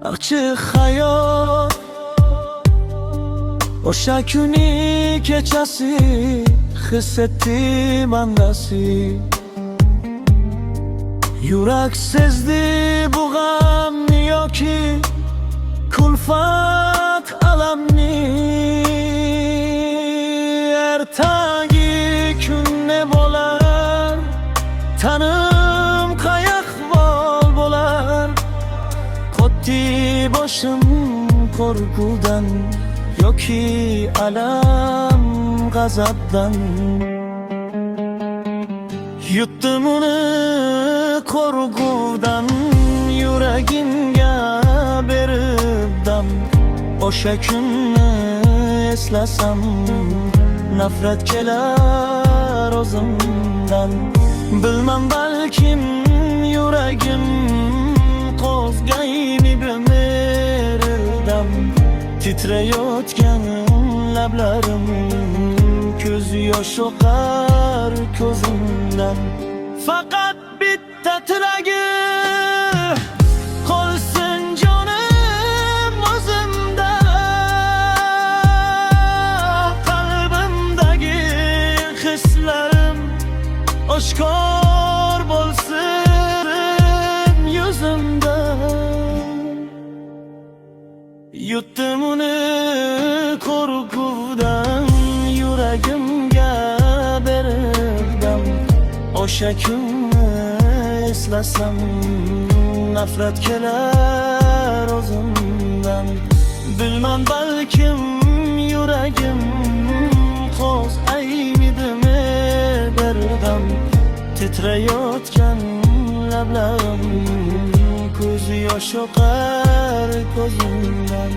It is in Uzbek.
Açıq hayot O'sha kuni kechasi his etdim andasi Yurak sezdi bu g'amni yoki kulfat alamni Ertagi kun ne bo'lar tanim qay ahvol bo'lar Qotdi boshim qo'rquvdan yoki alam g'azabdan Yutdim uni qo'rquvdan yuragimga berib dam O'sha kunni eslasam nafrat kelar o'zimdan Bilmam balkim yuragim qo'zg'aymidi meridam Titrayotgan lablarim ko'z yosh oqar ko'zimdan Faqat bitta tilagi qolsin jonim o'zimda Qalbimdagi hislarim oshkor bo'lsin yuzimda Yutdim uni qo'rquvdan yuragimga berdim O'sha kunni eslasam nafrat kelar o'zimdan Bilmam balkim yuragim qo'zg'aymidimi berdim Titrayotgan lablarim ko'z yosh oqar ko'zimdan